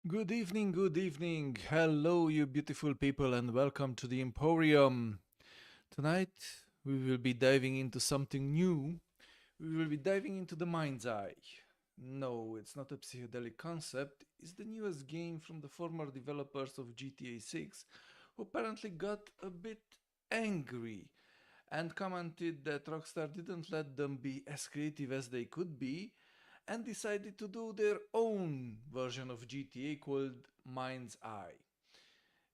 Good evening, good evening. Hello, you beautiful people, and welcome to the Emporium. Tonight, we will be diving into something new. We will be diving into the Mind's Eye. No, it's not a psychedelic concept, it's the newest game from the former developers of GTA 6, who apparently got a bit angry and commented that Rockstar didn't let them be as creative as they could be and decided to do their own version of GTA called Mind's Eye.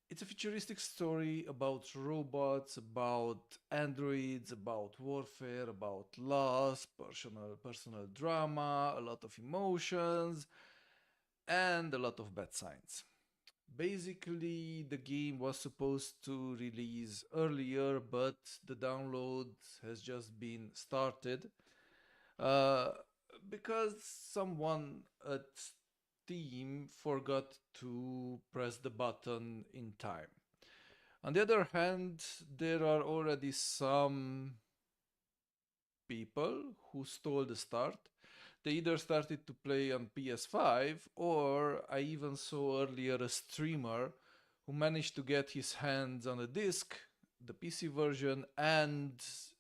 It's a futuristic story about robots, about androids, about warfare, about loss, personal drama, a lot of emotions, and a lot of bad signs. Basically, the game was supposed to release earlier, but the download has just been started uh, because someone at Steam forgot to press the button in time. On the other hand, there are already some people who stole the start. They either started to play on PS5, or I even saw earlier a streamer who managed to get his hands on a disc, the PC version, and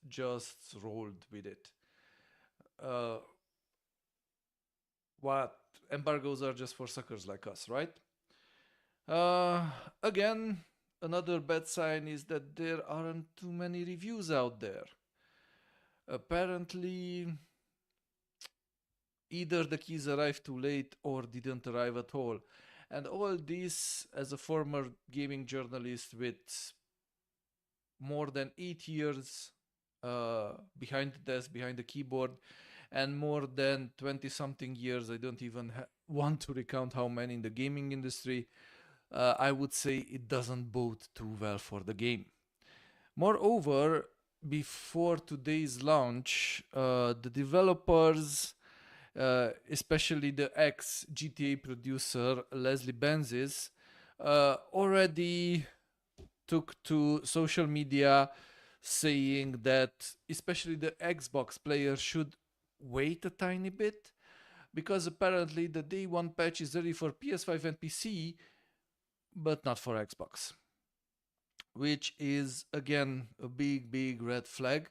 just rolled with it. Uh, what embargoes are just for suckers like us, right? Again, another bad sign is that there aren't too many reviews out there. Apparently, either the keys arrived too late or didn't arrive at all. And all this, as a former gaming journalist with more than 8 years behind the desk, behind the keyboard, and more than 20 something years, I don't even want to recount how many in the gaming industry, I would say it doesn't bode too well for the game. Moreover, before today's launch, the developers, especially the ex GTA producer Leslie Benzies, already took to social media saying that especially the Xbox players should wait a tiny bit because apparently the day one patch is ready for PS5 and PC, but not for Xbox, which is again a big red flag.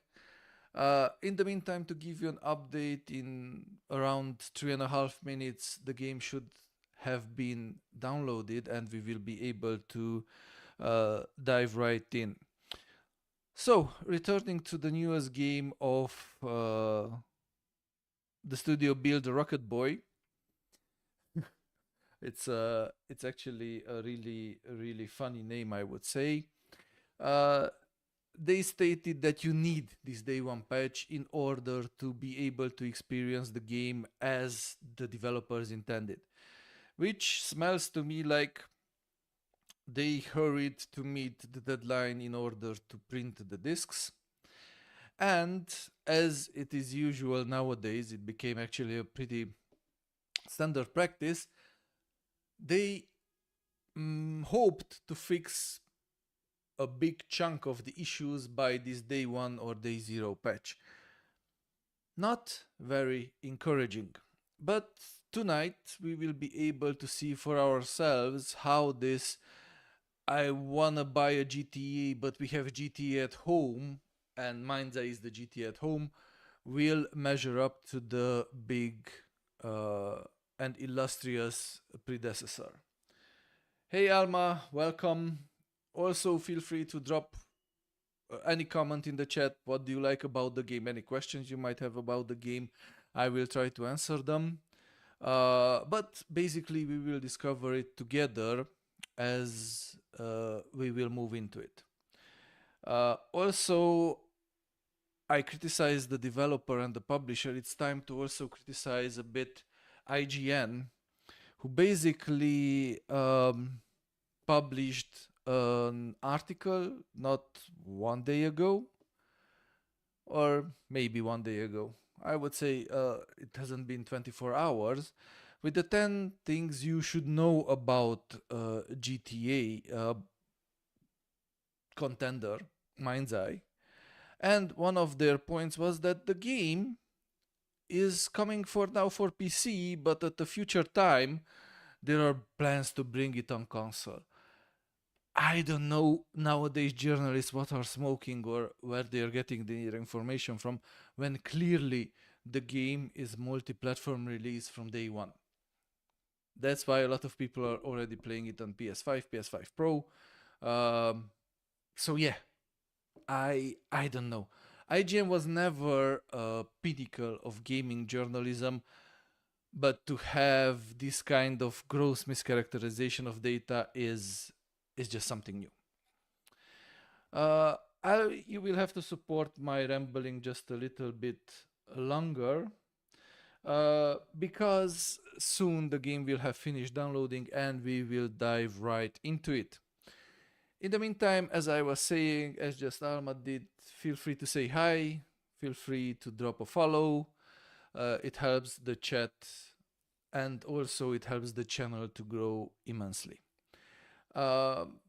In the meantime, to give you an update, in around 3.5 minutes, the game should have been downloaded and we will be able to dive right in. So, returning to the newest game of the studio build Rocket Boy, it's actually a really funny name, I would say. Uh, they stated that you need this day one patch in order to be able to experience the game as the developers intended, which smells to me like they hurried to meet the deadline in order to print the discs. And as it is usual nowadays, it became actually a pretty standard practice. They hoped to fix a big chunk of the issues by this day one or day zero patch. Not very encouraging. But tonight we will be able to see for ourselves how this I wanna buy a GTA but we have GTA at home and MindsEye is the GTA at home will measure up to the big uh, and illustrious predecessor. Hey Alma, welcome. Also, feel free to drop any comment in the chat. What do you like about the game? Any questions you might have about the game? I will try to answer them. But basically, we will discover it together as we will move into it. Also, I criticize the developer and the publisher. It's time to also criticize a bit IGN, who basically published an article not one day ago, or maybe one day ago. I would say it hasn't been 24 hours, with the 10 things you should know about GTA contender, MindsEye. And one of their points was that the game is coming for now for PC, but at a future time, there are plans to bring it on console. I don't know nowadays journalists what are smoking or where they are getting their information from when clearly the game is multi-platform release from day one. That's why a lot of people are already playing it on PS5, PS5 Pro. Um, so yeah, I don't know. IGN was never a pinnacle of gaming journalism, but to have this kind of gross mischaracterization of data is just something new. Uh, you will have to support my rambling just a little bit longer because soon the game will have finished downloading and we will dive right into it. In the meantime, as I was saying, as just Alma did, feel free to say hi, feel free to drop a follow. It helps the chat and also it helps the channel to grow immensely. Um,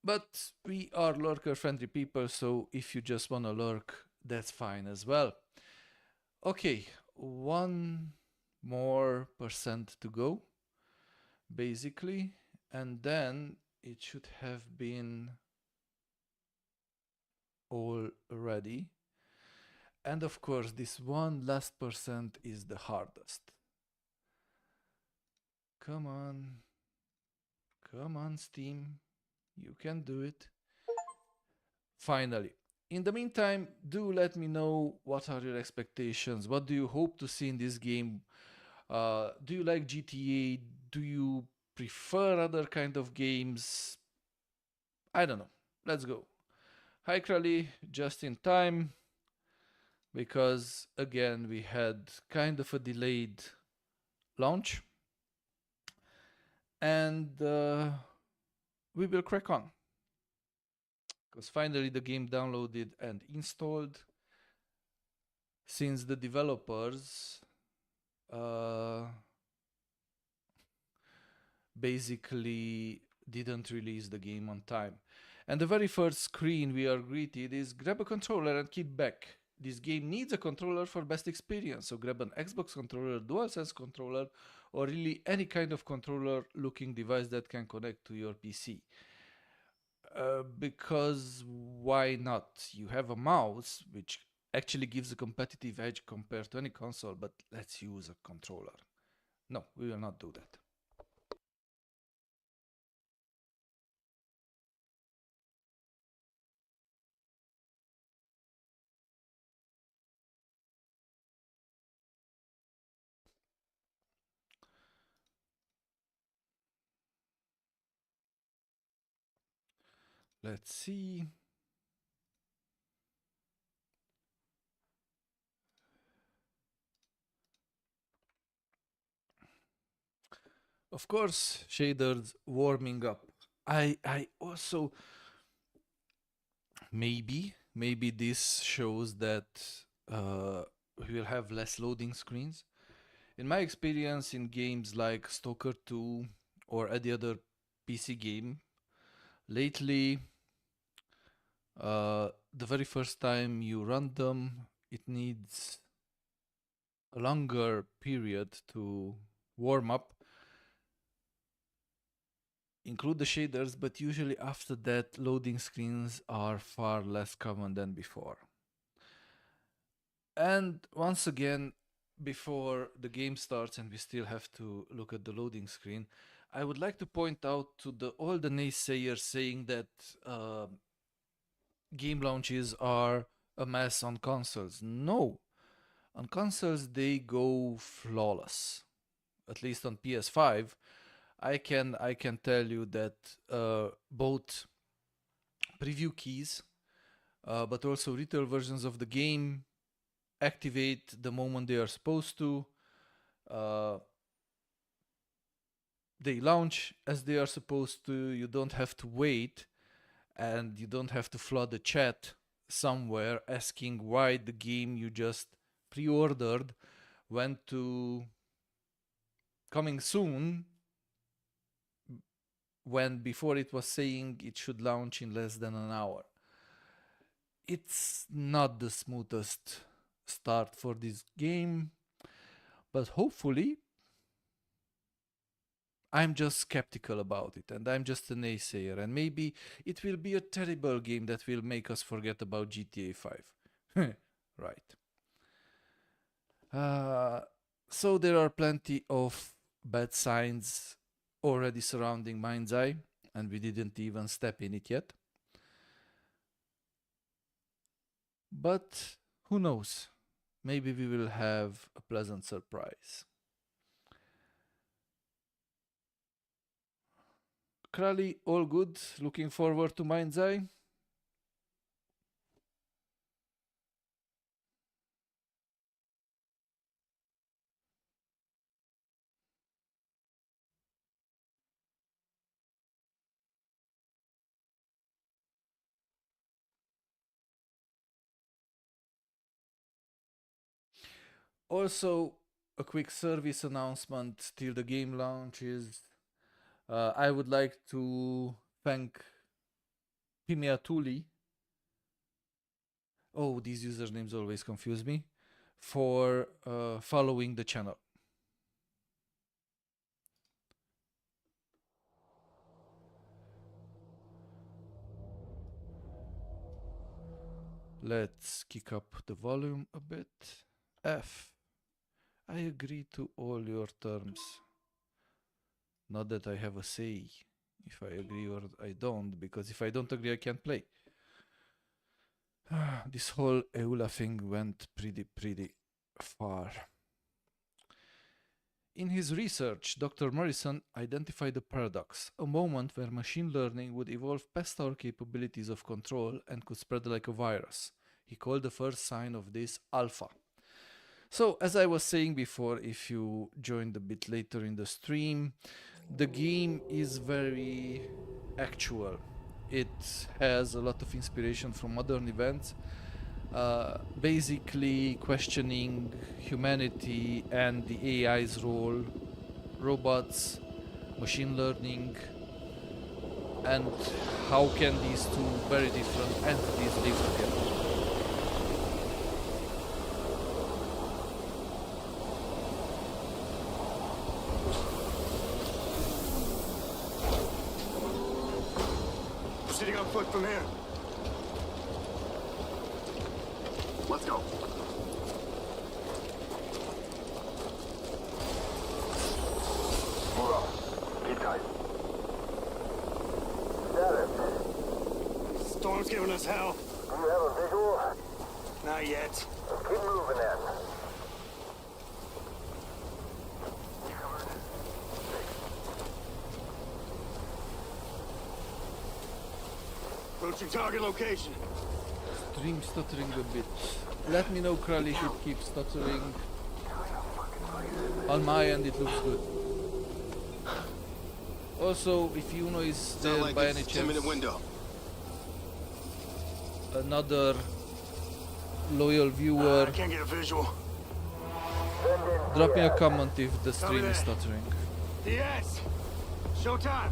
but we are lurker friendly people, so if you just want to lurk, that's fine as well. Okay, one more percent to go, basically, and then it should have been all ready. And of course, this one last percent is the hardest. Come on, come on, Steam, you can do it. Finally. In the meantime, do let me know what are your expectations. What do you hope to see in this game? Do you like GTA? Do you prefer other kind of games? I don't know. Let's go. Hi Krali, just in time because again we had kind of a delayed launch and we will crack on because finally the game downloaded and installed since the developers uh, basically didn't release the game on time. And the very first screen we are greeted is grab a controller and keep back. This game needs a controller for best experience, so grab an Xbox controller, DualSense controller, or really any kind of controller looking device that can connect to your PC. Because why not? You have a mouse, which actually gives a competitive edge compared to any console, but let's use a controller. No, we will not do that. Let's see. Of course, shaders warming up. I also maybe this shows that we will have less loading screens. In my experience in games like Stalker 2 or any other PC game, lately the very first time you run them, it needs a longer period to warm up, include the shaders, but usually after that, loading screens are far less common than before. And once again, before the game starts and we still have to look at the loading screen, I would like to point out to all the naysayers saying that game launches are a mess on consoles. No, on consoles they go flawless. At least on PS5, I can tell you that both preview keys, but also retail versions of the game activate the moment they are supposed to. Uh, they launch as they are supposed to. You don't have to wait and you don't have to flood the chat somewhere asking why the game you just pre ordered went to coming soon when before it was saying it should launch in less than an hour. It's not the smoothest start for this game, but hopefully I'm just skeptical about it, and I'm just a naysayer, and maybe it will be a terrible game that will make us forget about GTA 5. Right. So there are plenty of bad signs already surrounding MindsEye, and we didn't even step in it yet. But who knows? Maybe we will have a pleasant surprise. Krali, all good? Looking forward to MindsEye? Also, a quick service announcement till the game launches. I would like to thank Pimiatuli. Oh, these usernames always confuse me. For following the channel. Let's kick up the volume a bit. F. I agree to all your terms. Not that I have a say if I agree or I don't, because if I don't agree, I can't play. This whole EULA thing went pretty far. In his research, Dr. Morrison identified a paradox, a moment where machine learning would evolve past our capabilities of control and could spread like a virus. He called the first sign of this alpha. So, as I was saying before, if you joined a bit later in the stream, the game is very actual. It has a lot of inspiration from modern events, basically questioning humanity and the AI's role, robots, machine learning, and how can these two very different entities live together. Sitting on foot from here. Let's go. Move up. Keep tight. Status. Storm's giving us hell. Do you have a visual? Not yet. Keep moving then. Approaching target location. Stream stuttering a bit. Let me know, Krali, if it keeps stuttering. On my end, it looks good. Also, if Uno is there Like by any it's a 10-minute chance, window. another loyal I viewer, can't get a visual. drop me a comment if the stream is stuttering. Yes. Showtime.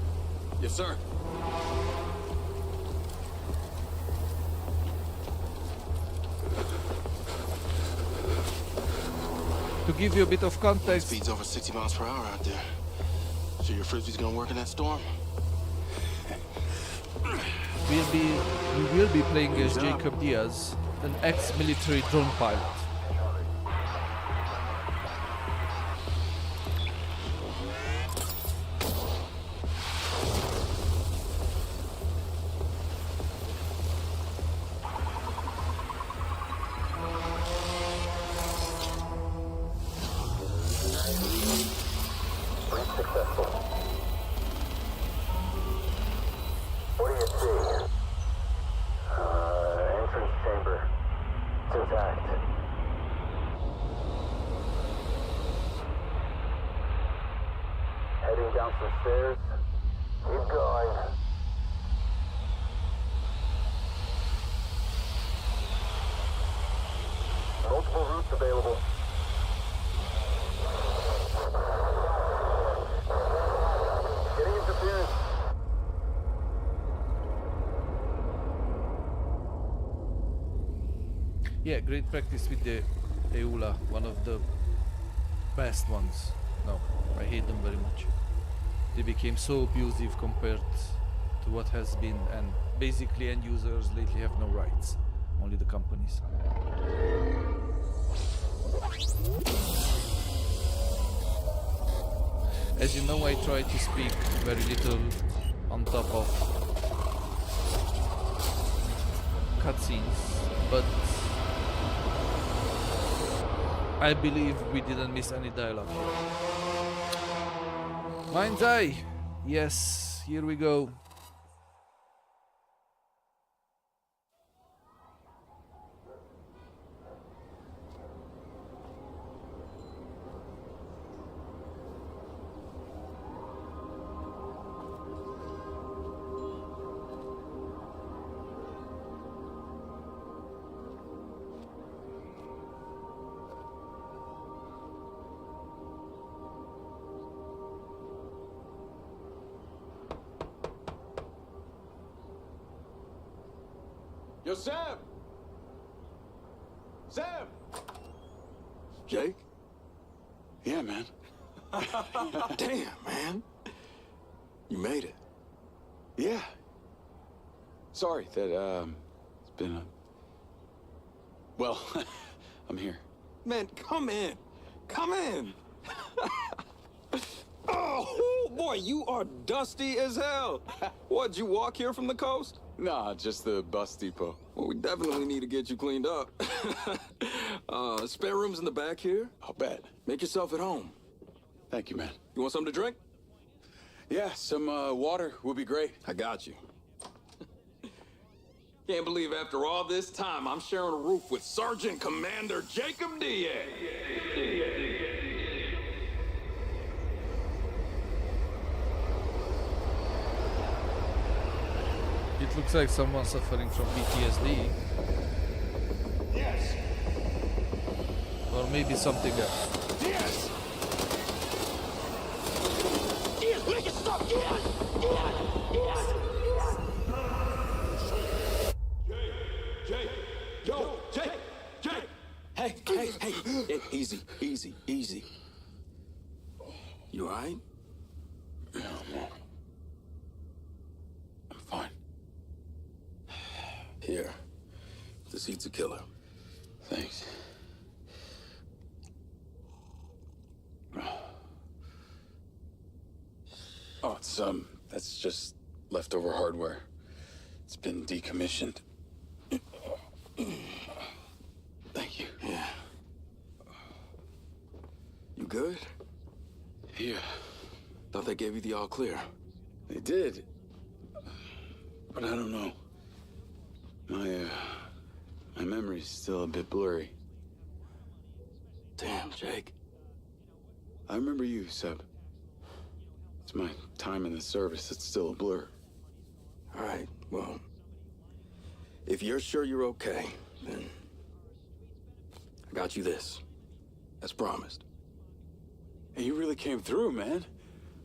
Yes, sir. To give you a bit of context, Speed's over 60 miles per hour out there. So your frisbee's gonna work in that storm? we will be playing as Jacob Diaz, an ex-military drone pilot. Successful. What do you see? Entrance chamber. It's intact. Heading down some stairs. Keep going. Multiple routes available. Getting interference. Yeah, great practice with the EULA, one of the best ones. No, I hate them very much. they became so abusive compared to what has been, and basically end users lately have no rights, only the companies. As you know, I try to speak very little on top of cutscenes, but I believe we didn't miss any dialogue here. MindsEye! Yes, here we go. Yo, Sam! Sam! Jake? Yeah, man. Damn, man. You made it. Yeah. Sorry that, it's been a... Well, I'm here. Man, come in. Come in. Oh, boy, you are dusty as hell. What, you walk here from the coast? Nah, just the bus depot. Well, we definitely need to get you cleaned up. Spare rooms in the back here. I'll bet. Make yourself at home. Thank you, man. You want something to drink? Yeah, some, water would be great. I got you. Can't believe after all this time, I'm sharing a roof with Sergeant Commander Jacob Diaz. It looks like someone suffering from PTSD. Yes! Or maybe something else. Yes! Diaz, make it stop! Diaz! Jay! Yo! Jay! Hey! Hey, easy. You all right? Yeah, I'm fine. Here. The seat's a killer. Thanks. Oh, it's, that's just leftover hardware. It's been decommissioned. Thank you. Yeah. You good? Yeah, Thought they gave you the all clear. they did. But I don't know. My memory's still a bit blurry. Damn, Jake. I remember you, Seb. It's my time in the service that's still a blur. All right, well, if you're sure you're okay, then I got you this, as promised. Hey, you really came through, man.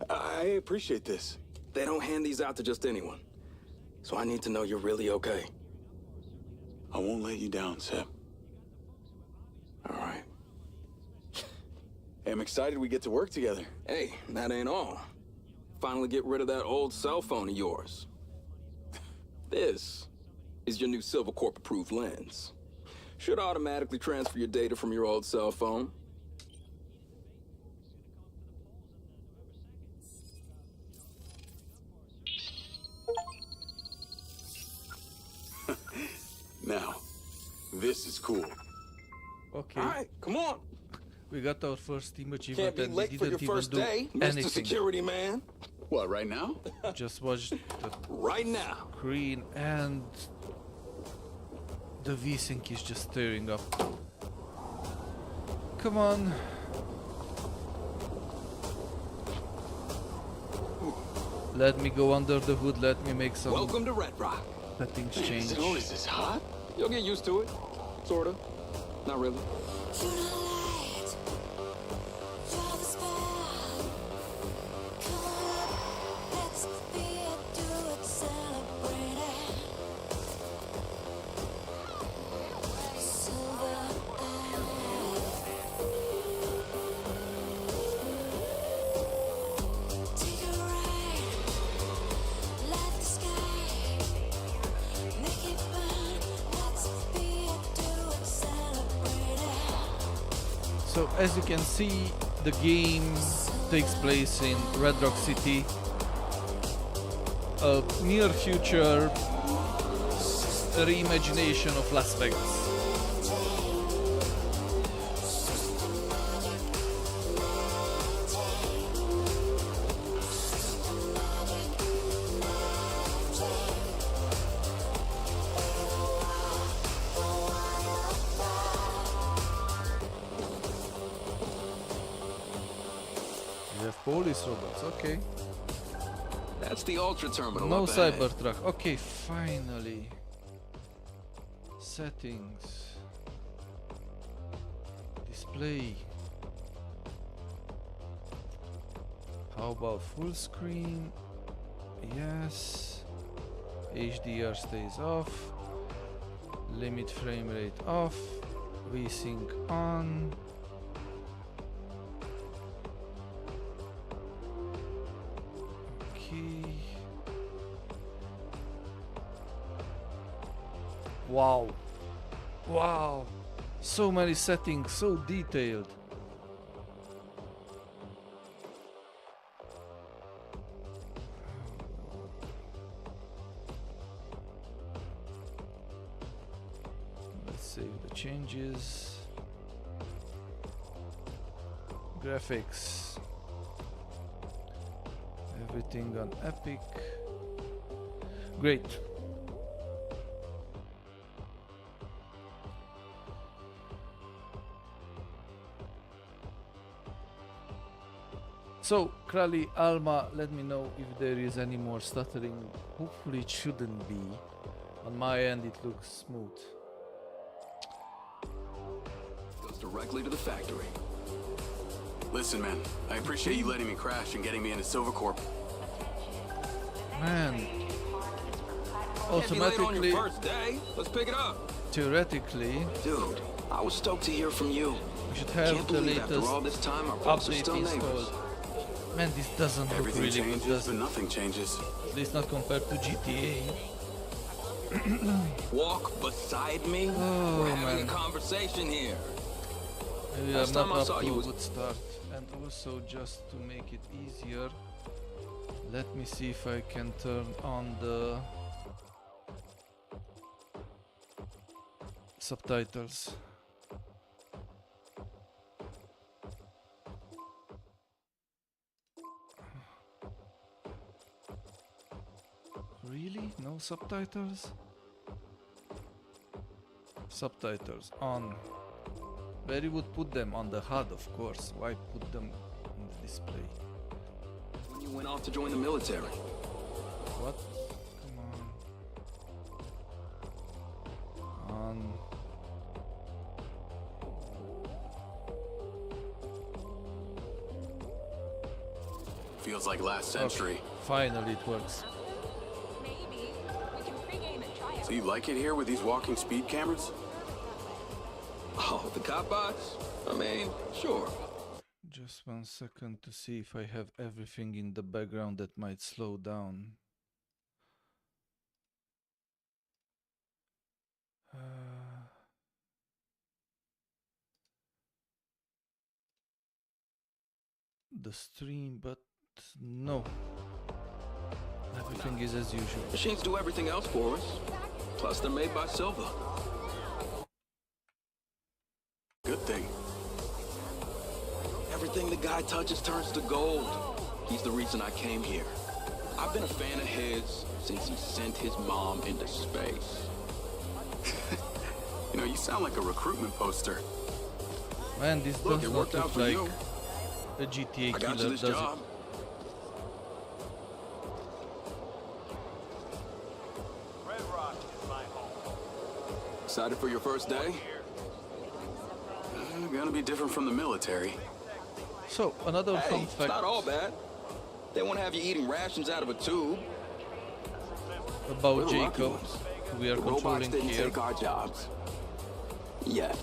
I appreciate this. They don't hand these out to just anyone, so I need to know you're really okay. I won't let you down, Seb. All right. Hey, I'm excited we get to work together. Hey, that ain't all. Finally get rid of that old cell phone of yours. This is your new Silver Corp approved lens. Should automatically transfer your data from your old cell phone. Now, this is cool. Okay, All right, come on. we got our first team Can't achievement be and we late for your didn't even first do day, Mr. anything. Security Man. What, right now? Just watch the Right now. screen and the V-Sync is just stirring up. Come on. Let me go under the hood, let me make some Welcome to Redrock. settings Man, change. is this hot? You'll get used to it. Sorta. Not really. You're the light, you're the spell. Come on, let's be it, do it, celebrate it. Silver eye. Take a ride. as you can see, the game takes place in Redrock City, a near future reimagination of Las Vegas. We have police robots, okay. That's the Ultra Terminal. No up ahead. Cybertruck. Okay, finally. Settings. Display. How about full screen? Yes. HDR stays off. Limit frame rate off. VSync on. Okay. Wow. Wow. So many settings, so detailed. Let's save the changes. Graphics. Everything on Epic. Great. So, Krali, Alma, let me know if there is any more stuttering. Hopefully it shouldn't be. On my end it looks smooth. Goes directly to the factory. Listen, man, I appreciate you letting me crash and getting me into Silvercorp. Man. Can't be late on Automatically, your first day. Let's pick it up. theoretically, Dude, I was stoked to hear from you. we should have Can't the believe after latest all this time our folks are update still installed. neighbors. Man, this doesn't look Everything really good, changes, does but it? nothing changes. At least not compared to GTA. Walk beside me? Oh, We're having man. a conversation here. We are Last not time I up saw to you a was- good start. And also, just to make it easier, let me see if I can turn on the subtitles. Really? No subtitles? Subtitles on. Where you would put them? On the HUD, of course. Why put them on the display? When you went off to join the military. What? Come on. On. Feels like last century. Okay, finally it works. Maybe. We can pregame and try it. So you like it here with these walking speed cameras? Oh, the cop bots? I mean, sure. Just 1 second to see if I have everything in the background that might slow down. The stream, but no. Everything is as usual. Machines do everything else for us. Plus, they're made by Silva. Good thing. Everything the guy touches turns to gold. He's the reason I came here. I've been a fan of his since he sent his mom into space. You know, you sound like a recruitment poster. Man, this Look, does it not worked out look for like you. a GTA I got you killer, this does job. Redrock is my home. Excited for your first day? Gonna be different from the military. it? So, another Hey, fun it's fact not all bad. They won't have you eating rations out of a tube. We're about the lucky Jacob, ones. who we are The robots controlling didn't here, take our jobs. Yet.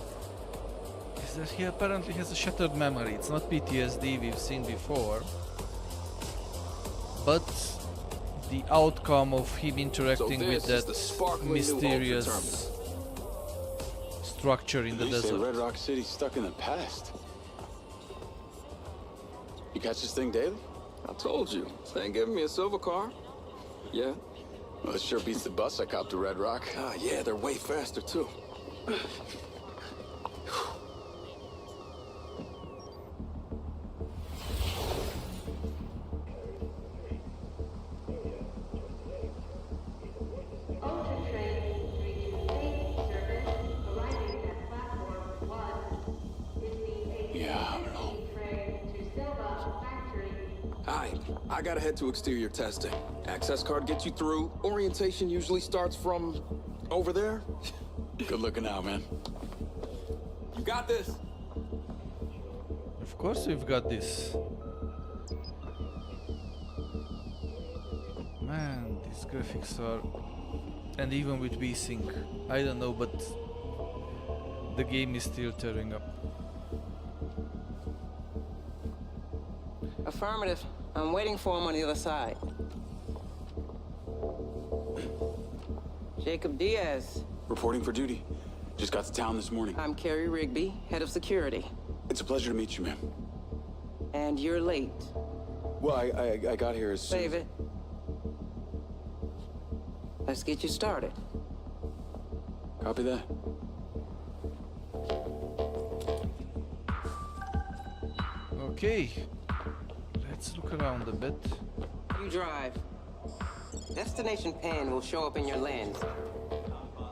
is that he apparently has a shattered memory. It's not PTSD we've seen before, but the outcome of him interacting with this is that the sparkling new Ultra mysterious structure in the You say desert. Red Rock City's stuck in the past. catch this thing daily? I told you, they ain't giving me a silver car. Yeah? Well, it sure beats the bus I copped to Redrock. Ah, yeah, they're way faster, too. Ocean train 328 service arriving at platform 1 is the Yeah, I don't know. A16 train to Silva Factory. Alright, I gotta head to exterior testing. Access card gets you through. Orientation usually starts from over there. Good looking out, man. You got this. Of course we've got this. Man, these graphics are... And even with V-Sync, I don't know, but the game is still tearing up. Affirmative. I'm waiting for him on the other side. Jacob Diaz. Reporting for duty. Just got to town this morning. I'm Carrie Rigby, head of security. It's a pleasure to meet you, ma'am. And you're late. Well, I got here as soon Save it. Let's get you started. Copy that. Okay, let's look around a bit. You drive. Destination pin will show up in your lens.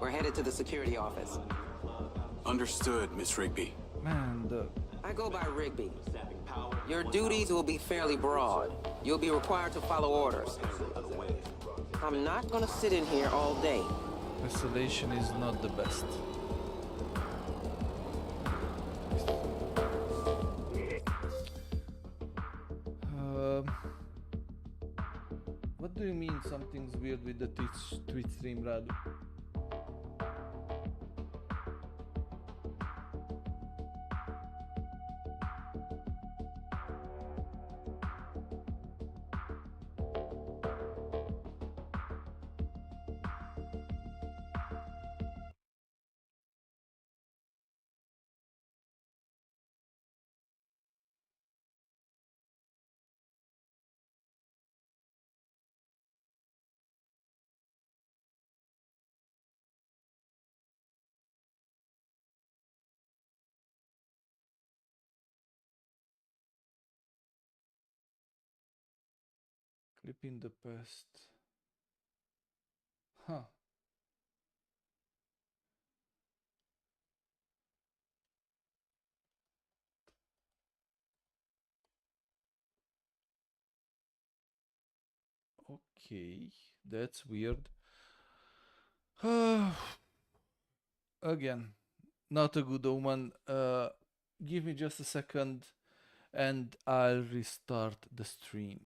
We're headed to the security office. Understood, Miss Rigby. Man, the... I go by Rigby. Your duties will be fairly broad. You'll be required to follow orders. I'm not gonna sit in here all day. Isolation is not the best. What do you mean something's weird with the Twitch stream, Radu? Clip in the past. Huh. Okay, that's weird. Again, not a good omen. Give me just a second and I'll restart the stream.